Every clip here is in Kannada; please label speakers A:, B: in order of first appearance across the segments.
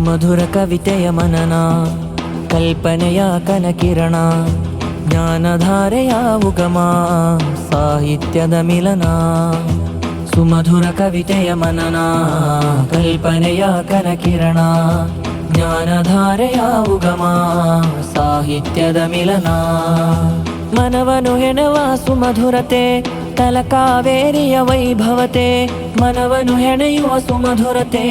A: ಸುಮಧುರ ಕವಿತೆಯ ಮನನ, ಕಲ್ಪನೆಯ ಕನಕಿರಣ, ಜ್ಞಾನಧಾರೆಯ ಉಗಮ, ಸಾಹಿತ್ಯದ ಮಿಲನ. ಸುಮಧುರ ಕವಿತೆಯ ಮನನ, ಕಲ್ಪನೆಯ ಕನಕಿರಣ, ಜ್ಞಾನಧಾರೆಯ ಉಗಮ, ಸಾಹಿತ್ಯದ ಮಿಲನ. ಮನವನು ಹೆಣೆವ ಸುಮಧುರತೆ, ತಲಕಾವೇರಿಯ ವೈಭವತೆ. ಮನವನು ಹೆಣೆಯುವ ಸುಮಧುರತೆ,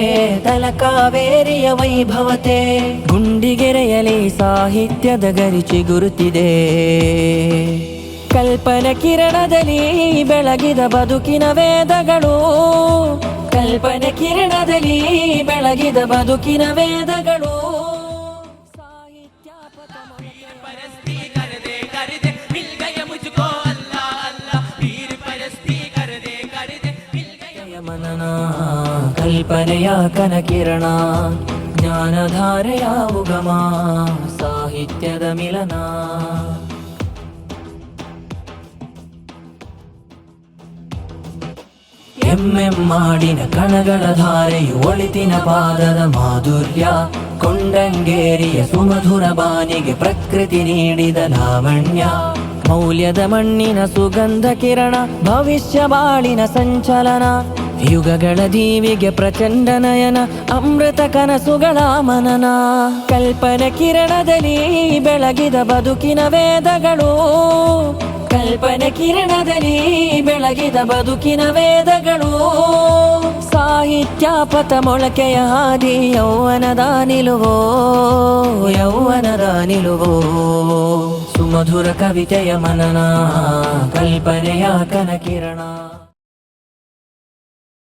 A: ತಲಕಾವೇರಿಯ ವೈಭವತೆ. ಗುಂಡಿಗೆರೆಯಲಿ ಸಾಹಿತ್ಯದ ಗರಿ ಚಿಗುರುತ್ತಿದೆ. ಕಲ್ಪನೆ ಕಿರಣದಲ್ಲಿ ಬೆಳಗಿದ ಬದುಕಿನ ವೇದಗಳು. ಕಲ್ಪನೆ ಕಿರಣದಲ್ಲಿ ಬೆಳಗಿದ ಬದುಕಿನ ವೇದಗಳು. ಮನನ, ಕಲ್ಪನೆಯ ಕನಕಿರಣ, ಜ್ಞಾನಧಾರೆಯ ಉಗಮ, ಸಾಹಿತ್ಯದ ಮಿಲನ. ಎಮ್ಮೆಮ್ಮಾಡಿನ ಕಣಗಳ ಧಾರೆಯು ಒಳಿತಿನ ಪಾದದ ಮಾಧುರ್ಯ. ಕೊಂಡಂಗೇರಿಯ ಸುಮಧುರ ಬಾನಿಗೆ ಪ್ರಕೃತಿ ನೀಡಿದ ಲಾವಣ್ಯ. ಮೌಲ್ಯದ ಮಣ್ಣಿನ ಸುಗಂಧ ಕಿರಣ, ಭವಿಷ್ಯ ಬಾಳಿನ ಸಂಚಲನ. ಯುಗಗಳ ದೀವಿಗೆ ಪ್ರಚಂಡ ನಯನ, ಅಮೃತ ಕನಸುಗಳ ಮನನ. ಕಲ್ಪನೆ ಕಿರಣದಲ್ಲಿ ಬೆಳಗಿದ ಬದುಕಿನ ವೇದಗಳು. ಕಲ್ಪನೆ ಕಿರಣದಲ್ಲಿ ಬೆಳಗಿದ ಬದುಕಿನ ವೇದಗಳು. ಸಾಹಿತ್ಯ ಪಥ ಮೊಳಕೆಯ ಹಾದಿ, ಯೌವನದ ನಿಲುವೋ, ಯೌವನದ ನಿಲುವೋ. ಸುಮಧುರ ಕವಿತೆಯ ಮನನ, ಕಲ್ಪನೆಯ ಕನಕಿರಣ.